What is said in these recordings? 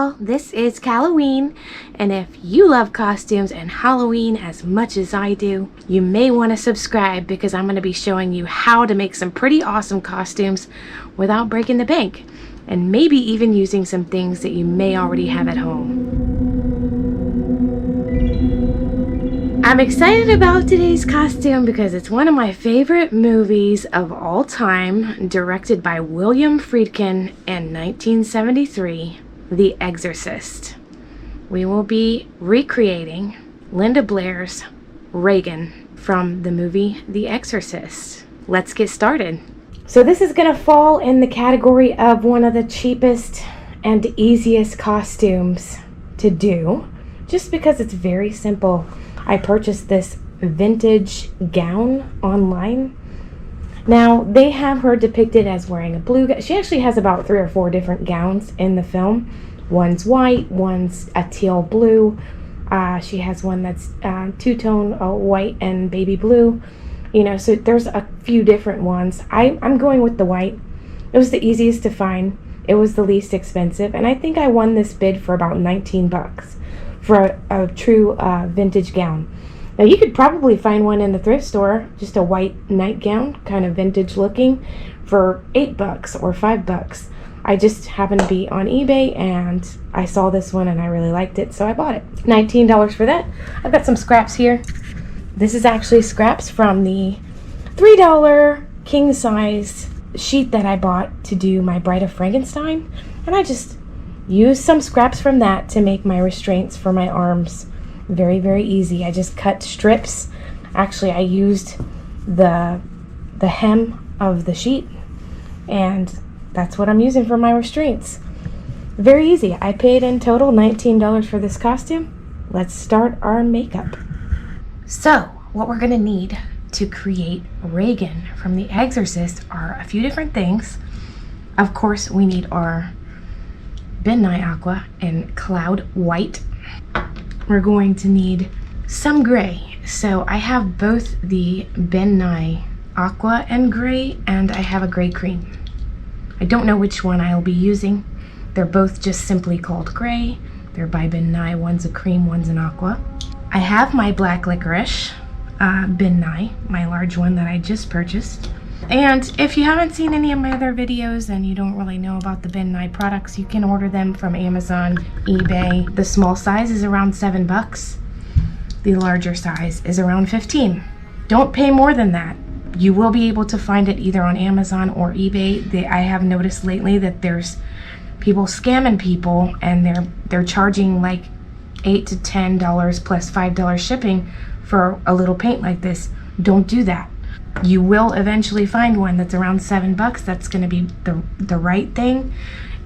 y'all, this is Halloween, and if you love costumes and Halloween as much as I do, you may want to subscribe because I'm going to be showing you how to make some pretty awesome costumes without breaking the bank, and maybe even using some things that you may already have at home. I'm excited about today's costume because it's one of my favorite movies of all time, directed by William Friedkin in 1973, The Exorcist. We will be recreating Linda Blair's Regan from the movie The Exorcist. Let's get started. So this is going to fall in the category of one of the cheapest and easiest costumes to do, just because it's very simple. I purchased this vintage gown online. Now, they have her depicted as wearing a blue gown. She actually has about 3 or 4 different gowns in the film. One's white, one's a teal blue. She has one that's two-tone white and baby blue. You know, so there's a few different ones. I'm going with the white. It was the easiest to find. It was the least expensive. And I think I won this bid for about 19 bucks. For a true vintage gown. Now you could probably find one in the thrift store, just a white nightgown, kind of vintage looking, for 8 bucks or 5 bucks. I just happened to be on eBay and I saw this one and I really liked it, so I bought it. $19 for that. I've got some scraps here. This is actually scraps from the $3 king size sheet that I bought to do my Bride of Frankenstein, and I just use some scraps from that to make my restraints for my arms. Very, very easy. I just cut strips. Actually, I used the hem of the sheet, and that's what I'm using for my restraints. Very easy. I paid in total $19 for this costume. Let's start our makeup. So, what we're gonna need to create Regan from The Exorcist are a few different things. Of course, we need our Ben Nye Aqua and Cloud White. We're going to need some gray. So I have both the Ben Nye Aqua and gray, and I have a gray cream. I don't know which one I'll be using. They're both just simply called gray. They're by Ben Nye. One's a cream, one's an aqua. I have my black licorice Ben Nye, my large one that I just purchased. And if you haven't seen any of my other videos and you don't really know about the Ben Nye products, you can order them from Amazon, eBay. The small size is around 7 bucks. The larger size is around 15. Don't pay more than that. You will be able to find it either on Amazon or eBay. I have noticed lately that there's people scamming people, and they're charging like $8 to $10 plus $5 shipping for a little paint like this. Don't do that. You will eventually find one that's around 7 bucks. That's going to be the right thing,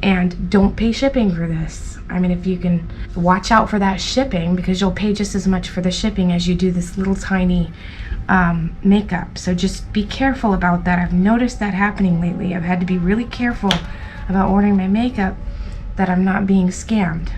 and don't pay shipping for this. I mean, if you can watch out for that shipping, because you'll pay just as much for the shipping as you do this little tiny makeup. So just be careful about that. I've noticed that happening lately. I've had to be really careful about ordering my makeup that I'm not being scammed.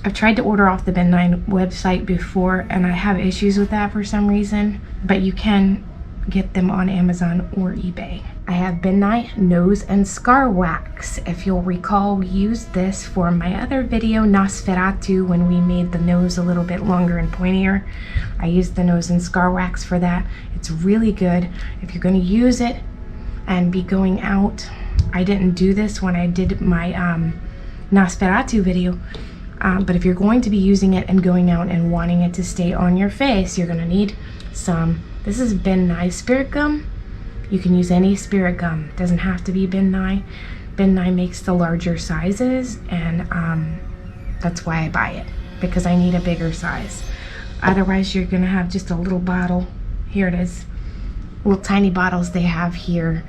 I've tried to order off the Ben Nye website before, and I have issues with that for some reason, but you can get them on Amazon or eBay. I have Ben Nye nose and scar wax. If you'll recall, we used this for my other video, Nosferatu, when we made the nose a little bit longer and pointier. I used the nose and scar wax for that. It's really good. If you're going to use it and be going out, I didn't do this when I did my Nosferatu video, but if you're going to be using it and going out and wanting it to stay on your face, you're going to need some. This is Ben Nye spirit gum. You can use any spirit gum. It doesn't have to be Ben Nye. Ben Nye makes the larger sizes, and that's why I buy it, because I need a bigger size. Otherwise, you're gonna have just a little bottle. Here it is. Little tiny bottles they have here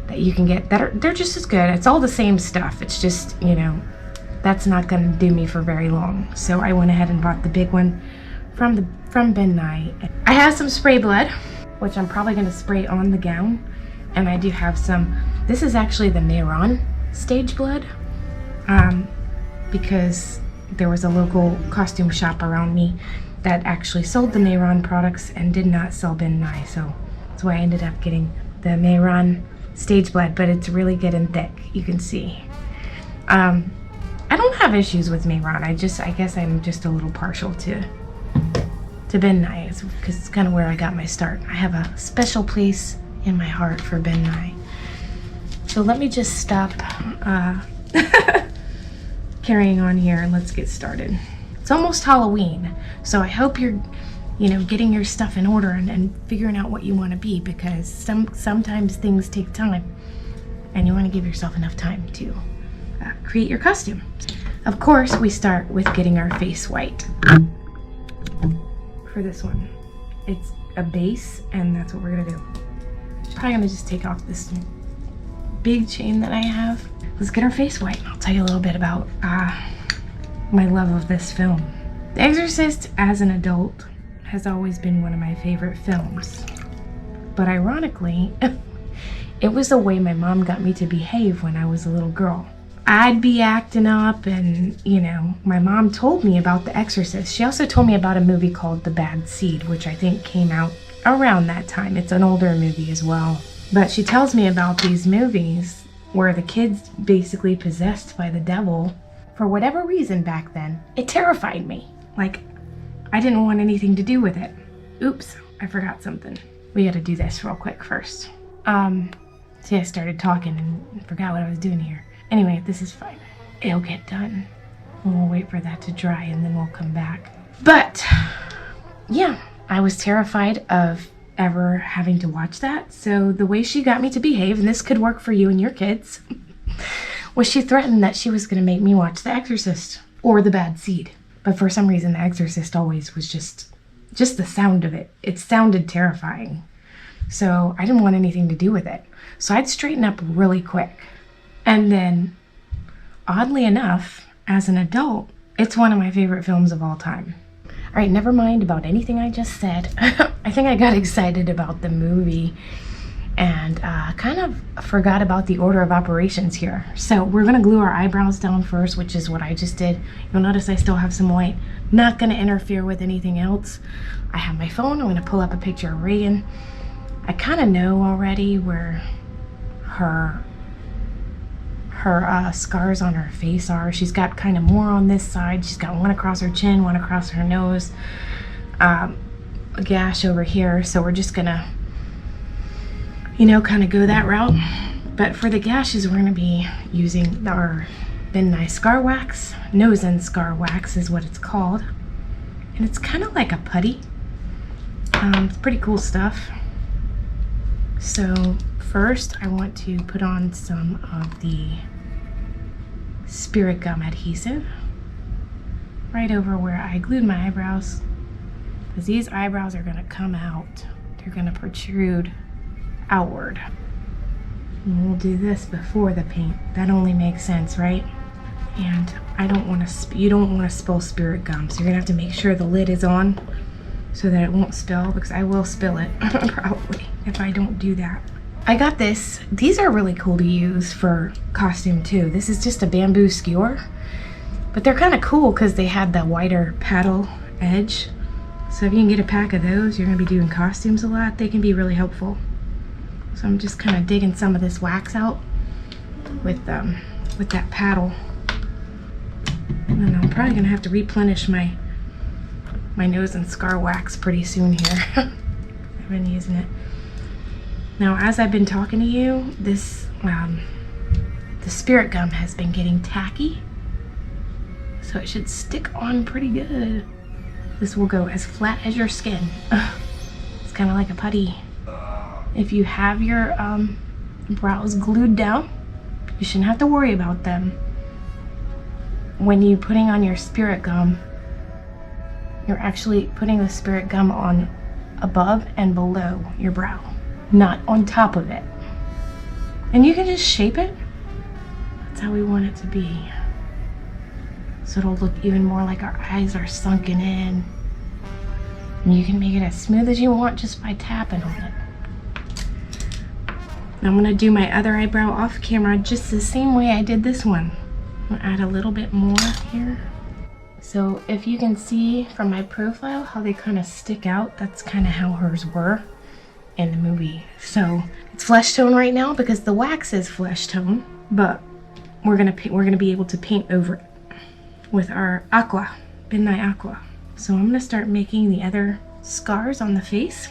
that you can get they're just as good. It's all the same stuff. It's just, you know, that's not gonna do me for very long. So I went ahead and bought the big one from Ben Nye. I have some spray blood, which I'm probably going to spray on the gown, and I do have some. This is actually the Mehron stage blood, because there was a local costume shop around me that actually sold the Mehron products and did not sell Ben Nye, so that's why I ended up getting the Mehron stage blood, but it's really good and thick, you can see. I don't have issues with Mehron. I guess I'm just a little partial to Ben Nye, because it's kind of where I got my start. I have a special place in my heart for Ben Nye. So let me just stop carrying on here and let's get started. It's almost Halloween, so I hope you're, getting your stuff in order and figuring out what you want to be, because sometimes things take time and you want to give yourself enough time to create your costume. Of course, we start with getting our face white. For this one, it's a base, and that's what we're gonna do. Probably gonna just take off this big chain that I have. Let's get our face white. I'll tell you a little bit about my love of this film. The Exorcist as an adult has always been one of my favorite films, but ironically, it was the way my mom got me to behave when I was a little girl. I'd be acting up, and my mom told me about The Exorcist. She also told me about a movie called The Bad Seed, which I think came out around that time. It's an older movie as well. But she tells me about these movies where the kid's basically possessed by the devil. For whatever reason back then, it terrified me. Like, I didn't want anything to do with it. Oops, I forgot something. We gotta do this real quick first. See, I started talking and forgot what I was doing here. Anyway, this is fine. It'll get done. We'll wait for that to dry and then we'll come back. But yeah, I was terrified of ever having to watch that. So the way she got me to behave, and this could work for you and your kids, was she threatened that she was going to make me watch The Exorcist or The Bad Seed. But for some reason, The Exorcist always was just the sound of it. It sounded terrifying. So I didn't want anything to do with it. So I'd straighten up really quick. And then, oddly enough, as an adult, it's one of my favorite films of all time. All right, never mind about anything I just said. I think I got excited about the movie and kind of forgot about the order of operations here. So we're gonna glue our eyebrows down first, which is what I just did. You'll notice I still have some white. Not gonna interfere with anything else. I have my phone. I'm gonna pull up a picture of Regan. I kind of know already where her scars on her face are. She's got kind of more on this side. She's got one across her chin, one across her nose, a gash over here. So we're just gonna, kind of go that route. But for the gashes, we're gonna be using our Ben Nye Scar Wax. Nose and Scar Wax is what it's called. And it's kind of like a putty. It's pretty cool stuff. So first I want to put on some of the spirit gum adhesive right over where I glued my eyebrows, because these eyebrows are going to come out. They're going to protrude outward. And we'll do this before the paint. That only makes sense, right? And I don't want to, you don't want to spill spirit gum, so you're going to have to make sure the lid is on so that it won't spill, because I will spill it probably if I don't do that. I got this. These are really cool to use for costume too. This is just a bamboo skewer, but they're kind of cool because they have the wider paddle edge. So if you can get a pack of those, you're gonna be doing costumes a lot. They can be really helpful. So I'm just kind of digging some of this wax out with that paddle. And then I'm probably gonna have to replenish my nose and scar wax pretty soon here. I've been using it. Now, as I've been talking to you, this the spirit gum has been getting tacky, so it should stick on pretty good. This will go as flat as your skin. It's kind of like a putty. If you have your brows glued down, you shouldn't have to worry about them. When you're putting on your spirit gum, you're actually putting the spirit gum on above and below your brow, not on top of it. And you can just shape it. That's how we want it to be. So it'll look even more like our eyes are sunken in. And you can make it as smooth as you want just by tapping on it. Now I'm gonna do my other eyebrow off camera just the same way I did this one. I'm gonna add a little bit more here. So if you can see from my profile how they kind of stick out, that's kind of how hers were in the movie. So it's flesh tone right now because the wax is flesh tone, but we're gonna be able to paint over it. with our midnight aqua. So I'm gonna start making the other scars on the face.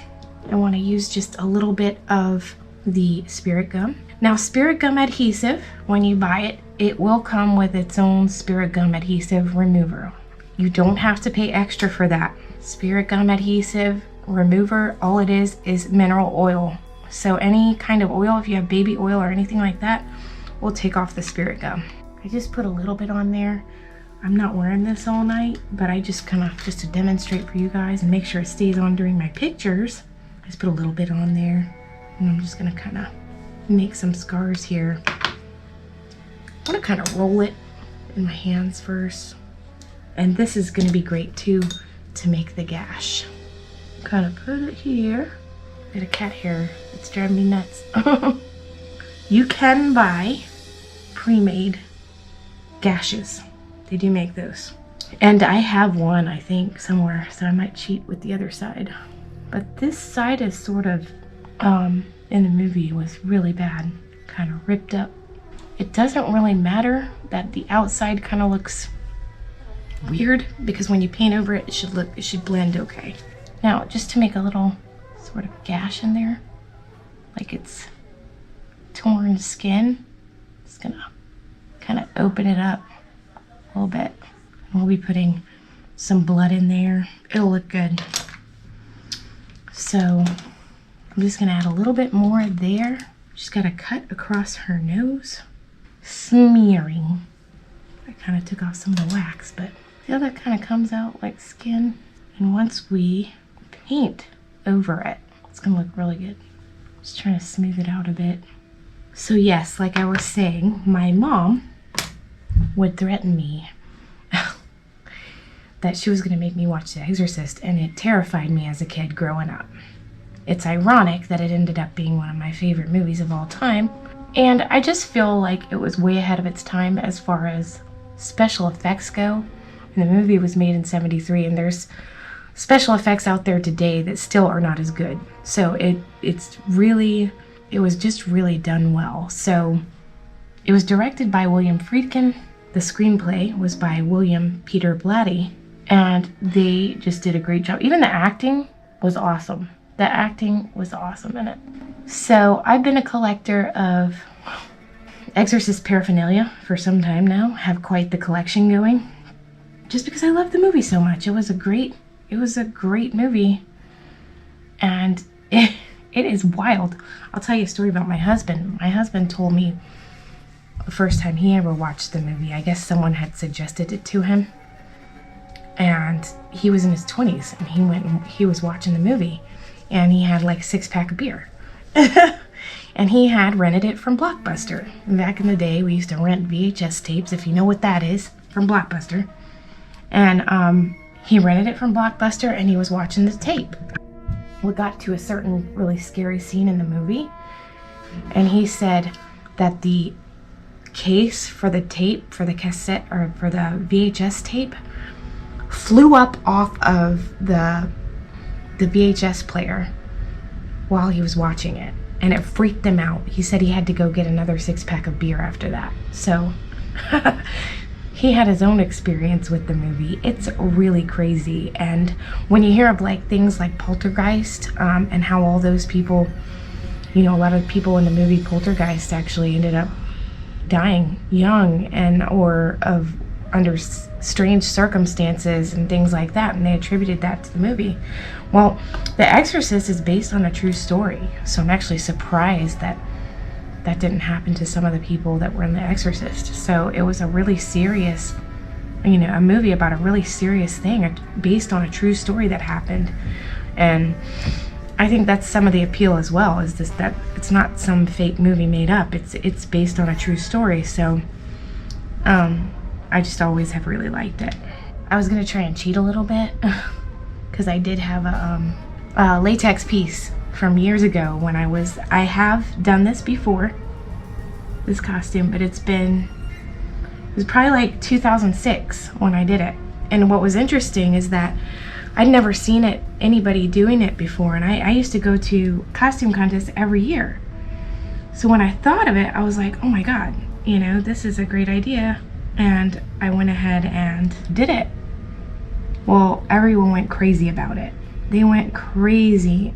I wanna use just a little bit of the spirit gum. Now, spirit gum adhesive, when you buy it, it will come with its own spirit gum adhesive remover. You don't have to pay extra for that. Spirit gum adhesive remover, all it is mineral oil. So any kind of oil, if you have baby oil or anything like that, will take off the spirit gum. I just put a little bit on there. I'm not wearing this all night, but I just just to demonstrate for you guys and make sure it stays on during my pictures, I just put a little bit on there. And I'm just gonna kind of make some scars here. I want to kind of roll it in my hands first. And this is gonna be great too to make the gash. Kind of put it here. Got a cat hair. It's driving me nuts. You can buy pre-made gashes. They do make those. And I have one, I think, somewhere, so I might cheat with the other side. But this side is sort of, in the movie, was really bad. Kind of ripped up. It doesn't really matter that the outside kind of looks weird, because when you paint over it, it should blend okay. Now, just to make a little sort of gash in there, like it's torn skin, just gonna kind of open it up a little bit. We'll be putting some blood in there. It'll look good. So I'm just gonna add a little bit more there. Just gotta cut across her nose, smearing. I kind of took off some of the wax, but see how that kind of comes out like skin? And once we paint over it, it's gonna look really good. Just trying to smooth it out a bit. So yes, like I was saying, my mom would threaten me that she was gonna make me watch The Exorcist, and it terrified me as a kid growing up. It's ironic that it ended up being one of my favorite movies of all time, and I just feel like it was way ahead of its time as far as special effects go. And the movie was made in '73, and there's special effects out there today that still are not as good. So it was just really done well. So it was directed by William Friedkin. The screenplay was by William Peter Blatty, and they just did a great job. Even the acting was awesome. The acting was awesome in it. So I've been a collector of Exorcist paraphernalia for some time now. Have quite the collection going, just because I love the movie so much. It was a great movie, and it is wild. I'll tell you a story about my husband. My husband told me the first time he ever watched the movie, I guess someone had suggested it to him, and he was in his 20s, and he was watching the movie, and he had like a 6-pack of beer. And he had rented it from Blockbuster. And back in the day, we used to rent VHS tapes, if you know what that is, from Blockbuster. And he rented it from Blockbuster, and he was watching the tape. We got to a certain really scary scene in the movie, and he said that the case for the tape, for the cassette, or for the VHS tape, flew up off of the VHS player while he was watching it, and it freaked him out. He said he had to go get another 6-pack of beer after that. So he had his own experience with the movie. It's really crazy. And when you hear of like things like Poltergeist, and how all those people, a lot of people in the movie Poltergeist actually ended up dying young, and or under strange circumstances and things like that, and they attributed that to the movie. Well, The Exorcist is based on a true story, so I'm actually surprised that that didn't happen to some of the people that were in The Exorcist. So it was a really serious, a movie about a really serious thing based on a true story that happened. And I think that's some of the appeal as well, is that it's not some fake movie made up. It's based on a true story. So I just always have really liked it. I was gonna try and cheat a little bit because I did have a latex piece from years ago when I have done this before, this costume, but it was probably like 2006 when I did it. And what was interesting is that I'd never seen anybody doing it before, and I used to go to costume contests every year. So when I thought of it, I was like, oh my God, this is a great idea. and I went ahead and did it. Well, everyone went crazy about it. They went crazy.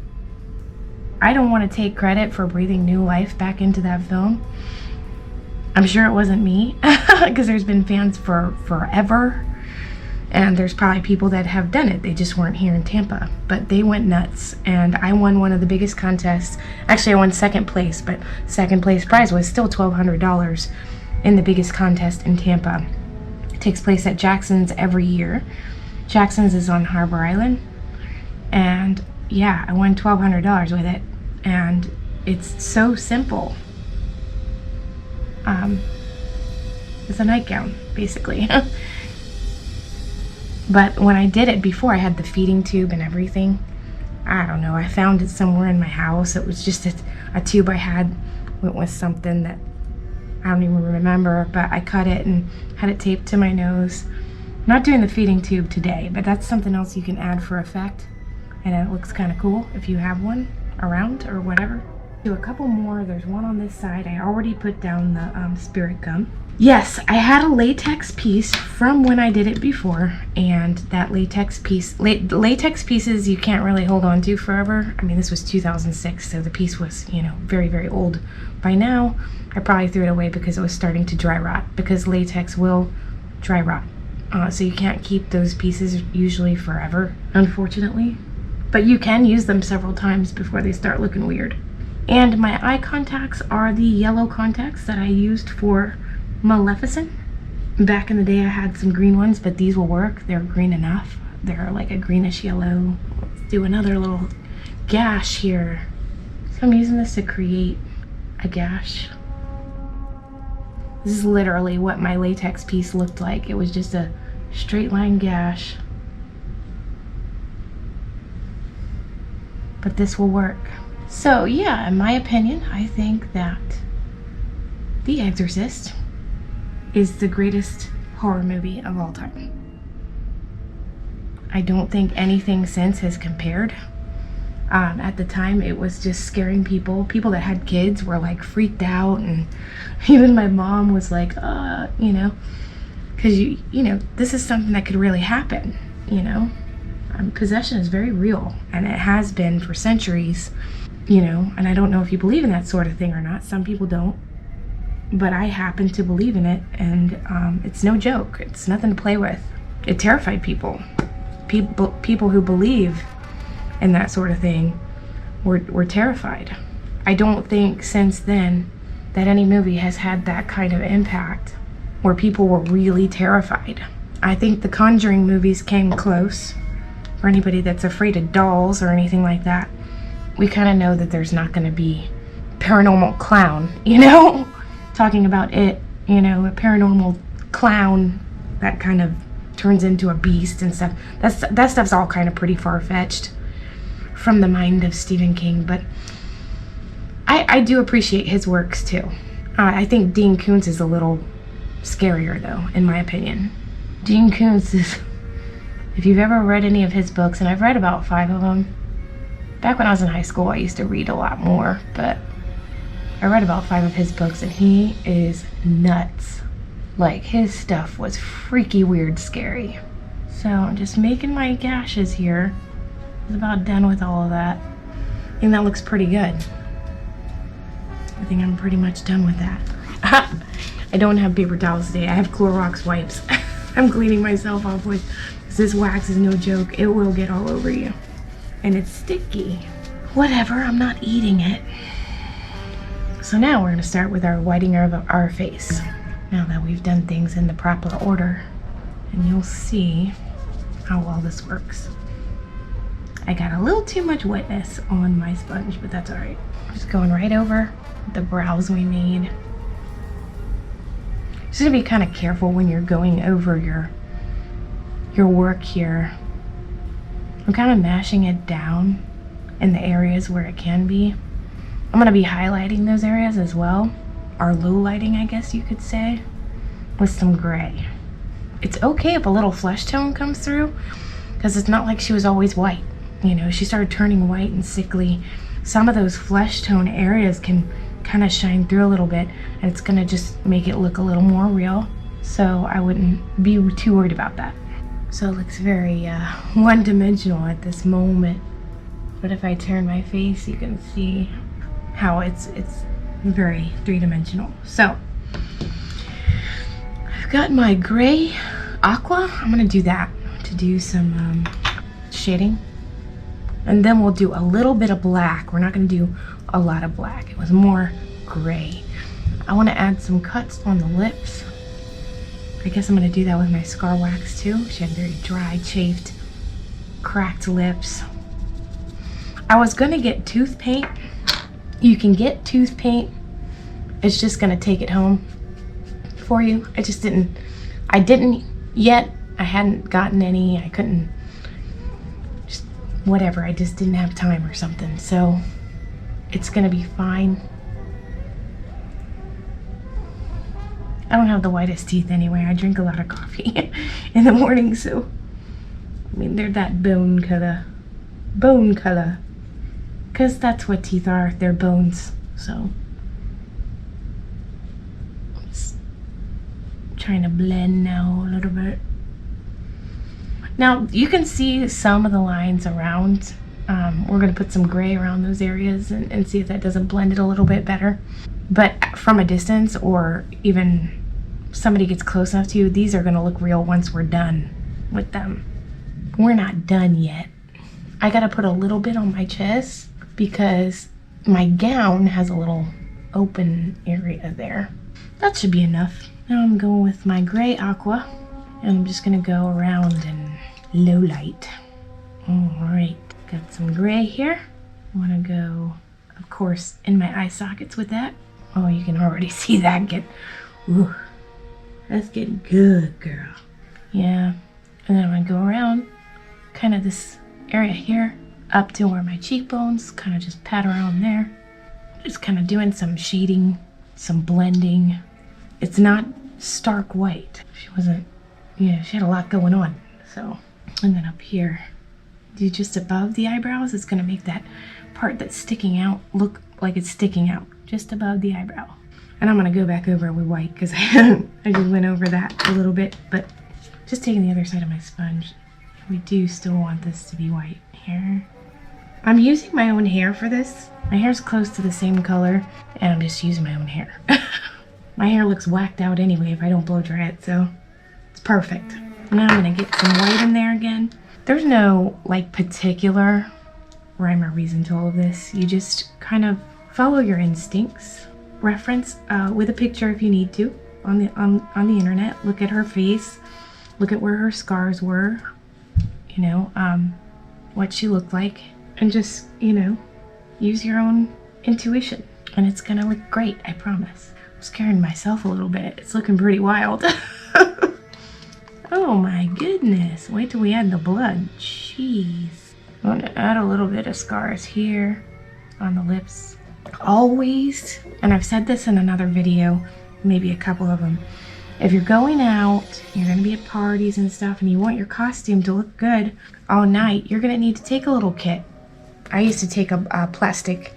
I don't want to take credit for breathing new life back into that film. I'm sure it wasn't me, because there's been fans for forever, and there's probably people that have done it. They just weren't here in Tampa, but they went nuts, and I won one of the biggest contests. Actually, I won second place, but second place prize was still $1,200 in the biggest contest in Tampa. It takes place at Jackson's every year. Jackson's is on Harbor Island, and yeah, I won $1,200 with it, and it's so simple. It's a nightgown, basically. But when I did it before, I had the feeding tube and everything. I don't know, I found it somewhere in my house. It was just a tube I had. Went with something that I don't even remember, but I cut it and had it taped to my nose. I'm not doing the feeding tube today, but that's something else you can add for effect, and it looks kind of cool if you have one around or whatever. Do a couple more. There's one on this side. I already put down the spirit gum. Yes, I had a latex piece from when I did it before, and that latex piece, latex pieces you can't really hold on to forever. I mean, this was 2006, so the piece was, you know, very, very old. By now, I probably threw it away because it was starting to dry rot, because latex will dry rot. So you can't keep those pieces usually forever, unfortunately. But you can use them several times before they start looking weird. And my eye contacts are the yellow contacts that I used for Maleficent. Back in the day I had some green ones, but these will work. They're green enough. They're like a greenish yellow. Let's do another little gash here. So I'm using this to create a gash. This is literally what my latex piece looked like. It was just a straight line gash. But this will work. So yeah, in my opinion, I think that The Exorcist is the greatest horror movie of all time. I don't think anything since has compared. At the time, it was just scaring people. People that had kids were like freaked out, and even my mom was like, you know, because you know, this is something that could really happen, you know. Possession is very real, and it has been for centuries, you know, and I don't know if you believe in that sort of thing or not. Some people don't, but I happen to believe in it, and it's no joke. It's nothing to play with. It terrified people. People who believe in that sort of thing were terrified. I don't think since then that any movie has had that kind of impact where people were really terrified. I think the Conjuring movies came close. For anybody that's afraid of dolls or anything like that, we kind of know that there's not going to be paranormal clown, you know? Talking about it, you know, a paranormal clown that kind of turns into a beast and stuff. That stuff's all kind of pretty far-fetched from the mind of Stephen King, but I do appreciate his works too. I think Dean Koontz is a little scarier though, in my opinion. Dean Koontz is, if you've ever read any of his books, and I've read about 5 of them. Back when I was in high school, I used to read a lot more, but I read about 5 of his books, and he is nuts. Like, his stuff was freaky weird scary. So I'm just making my gashes here. I was about done with all of that. I think that looks pretty good. I think I'm pretty much done with that. I don't have paper towels today. I have Clorox wipes. I'm cleaning myself off with. This wax is no joke. It will get all over you. And it's sticky. Whatever, I'm not eating it. So now we're gonna start with our whiting of our face. Now that we've done things in the proper order, and you'll see how well this works. I got a little too much wetness on my sponge, but that's all right. Just going right over the brows we made. Just gonna be kind of careful when you're going over your work here. I'm kind of mashing it down in the areas where it can be. I'm gonna be highlighting those areas as well, or low lighting, I guess you could say, with some gray. It's okay if a little flesh tone comes through, because it's not like she was always white. You know, she started turning white and sickly. Some of those flesh tone areas can kind of shine through a little bit, and it's gonna just make it look a little more real. so I wouldn't be too worried about that. So it looks very one-dimensional at this moment. But if I turn my face, you can see how it's very three-dimensional. So I've got my gray aqua. I'm gonna do that to do some shading. And then we'll do a little bit of black. We're not gonna do a lot of black. It was more gray. I wanna add some cuts on the lips. I guess I'm gonna do that with my scar wax too. She had very dry, chafed, cracked lips. I was gonna get tooth paint. You can get tooth paint. It's just gonna take it home for you. I didn't yet. I hadn't gotten any. I couldn't, just whatever. I just didn't have time or something. So it's gonna be fine. I don't have the whitest teeth anyway. I drink a lot of coffee in the morning, so I mean, they're that bone color. Bone color. Because that's what teeth are. They're bones. So just trying to blend now a little bit. Now you can see some of the lines around. We're going to put some gray around those areas and see if that doesn't blend it a little bit better. But from a distance, or even somebody gets close enough to you, these are going to look real once we're done with them. We're not done yet. I got to put a little bit on my chest because my gown has a little open area there. That should be enough. Now I'm going with my gray aqua, and I'm just going to go around in low light. All right, got some gray here. I want to go, of course, in my eye sockets with that. Oh, you can already see that get, ooh, that's getting good, girl. Yeah, and then I'm gonna go around kind of this area here up to where my cheekbones, kind of just pat around there. Just kind of doing some shading, some blending. It's not stark white. She wasn't, yeah, she had a lot going on, so. And then up here, do just above the eyebrows. It's gonna make that part that's sticking out look like it's sticking out just above the eyebrow. And I'm gonna go back over it with white because I just went over that a little bit, but just taking the other side of my sponge. We do still want this to be white here. I'm using my own hair for this. My hair's close to the same color, and I'm just using my own hair. My hair looks whacked out anyway if I don't blow dry it, so it's perfect. Now I'm gonna get some white in there again. There's no like particular rhyme or reason to all of this. You just kind of follow your instincts. Reference with a picture if you need to on the internet. Look at her face. Look at where her scars were. You know, what she looked like, and just, you know, use your own intuition, and it's gonna look great. I promise. I'm scaring myself a little bit. It's looking pretty wild. Oh my goodness! Wait till we add the blood. Jeez. I want to add a little bit of scars here on the lips. Always, and I've said this in another video, maybe a couple of them, if you're going out, you're going to be at parties and stuff, and you want your costume to look good all night, you're going to need to take a little kit. I used to take a plastic,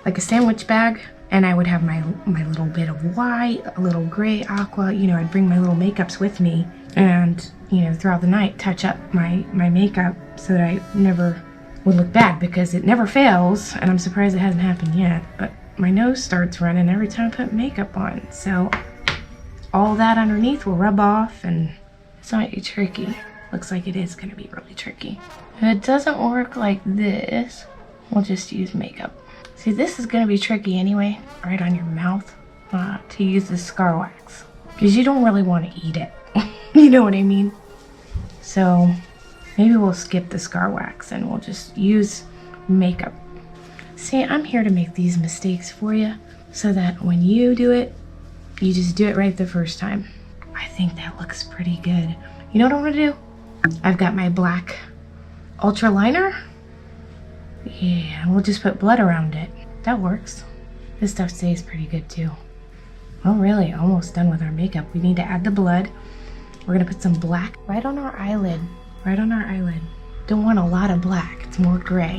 like a sandwich bag, and I would have my little bit of white, a little gray, aqua, you know, I'd bring my little makeups with me, and, you know, throughout the night, touch up my makeup so that I never would look bad, because it never fails, and I'm surprised it hasn't happened yet, but my nose starts running every time I put makeup on, so all that underneath will rub off, and it's not too tricky. Looks like it is gonna be really tricky. If it doesn't work like this, we'll just use makeup. See, this is gonna be tricky anyway, right on your mouth, to use the scar wax, because you don't really want to eat it. You know what I mean? So maybe we'll skip the scar wax and we'll just use makeup. See, I'm here to make these mistakes for you so that when you do it, you just do it right the first time. I think that looks pretty good. You know what I'm gonna do? I've got my black ultra liner. Yeah, we'll just put blood around it. That works. This stuff stays pretty good too. Well, really, almost done with our makeup. We need to add the blood. We're gonna put some black right on our eyelid. Right on our eyelid. Don't want a lot of black, it's more gray.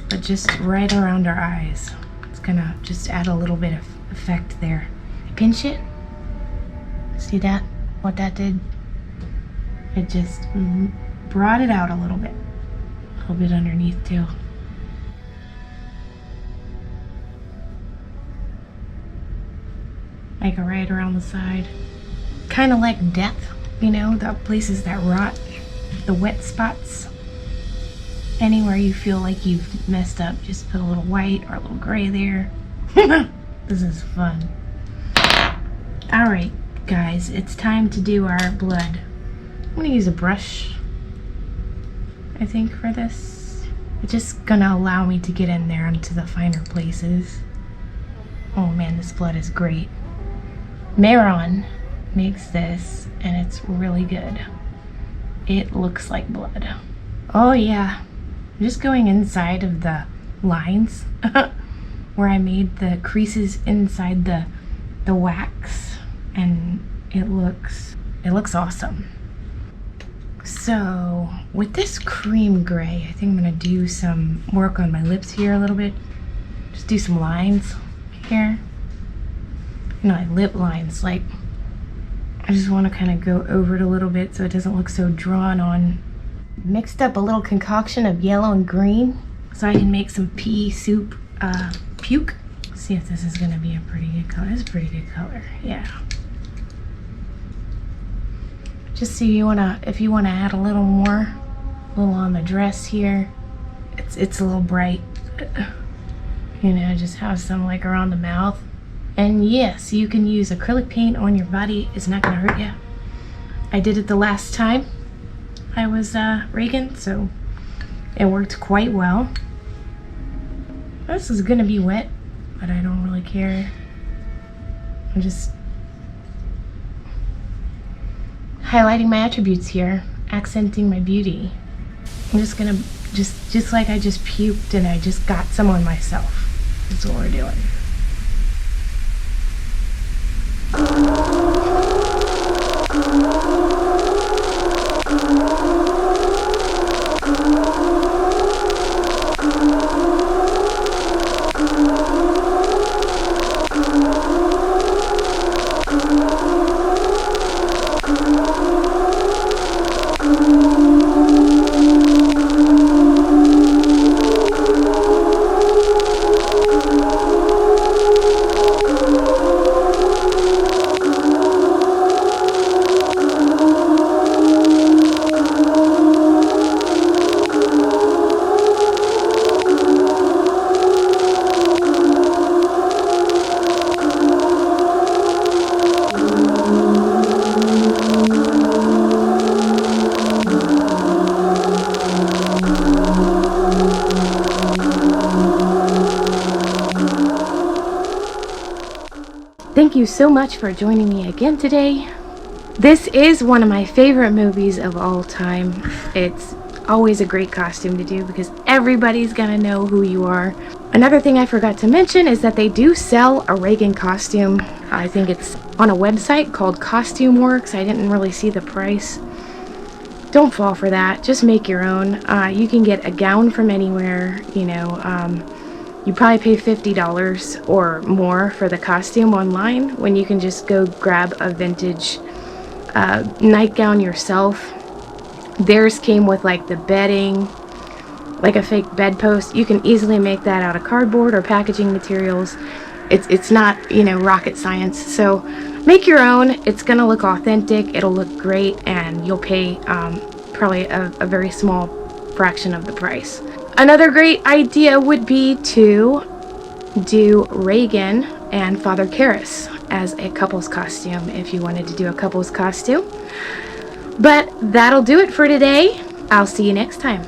But just right around our eyes. It's gonna just add a little bit of effect there. Pinch it. See that? What that did? It just brought it out a little bit. A little bit underneath too. Like right around the side. Kind of like death, you know, the places that rot, the wet spots. Anywhere you feel like you've messed up, just put a little white or a little gray there. This is fun. Alright guys, it's time to do our blood. I'm gonna use a brush, I think, for this. It's just gonna allow me to get in there into the finer places. Oh man, this blood is great. Mehron makes this and it's really good. It looks like blood. Oh yeah, I'm just going inside of the lines where I made the creases inside the wax, and it looks awesome. So with this cream gray, I think I'm gonna do some work on my lips here a little bit. Just do some lines here. You know, like lip lines, like I just want to kind of go over it a little bit so it doesn't look so drawn on. Mixed up a little concoction of yellow and green so I can make some pea soup puke. See if this is going to be a pretty good color. It's a pretty good color, yeah. Just so you wanna, if you want to add a little more, a little on the dress here. It's a little bright, you know, just have some like around the mouth. And yes, you can use acrylic paint on your body. It's not gonna hurt you. I did it the last time I was Regan, so it worked quite well. This is gonna be wet, but I don't really care. I'm just highlighting my attributes here, accenting my beauty. I'm just gonna, just like I just puked and I just got some on myself. That's what we're doing. Thank you so much for joining me again today. This is one of my favorite movies of all time. It's always a great costume to do because everybody's gonna know who you are. Another thing I forgot to mention is that they do sell a Regan costume. I think it's on a website called Costume Works. I didn't really see the price. Don't fall for that. Just make your own. You can get a gown from anywhere, you know. You probably pay $50 or more for the costume online when you can just go grab a vintage nightgown yourself. Theirs came with like the bedding, like a fake bedpost. You can easily make that out of cardboard or packaging materials. It's not, you know, rocket science. So make your own. It's gonna look authentic. It'll look great, and you'll pay probably a very small fraction of the price. Another great idea would be to do Regan and Father Karras as a couple's costume if you wanted to do a couple's costume. But that'll do it for today. I'll see you next time.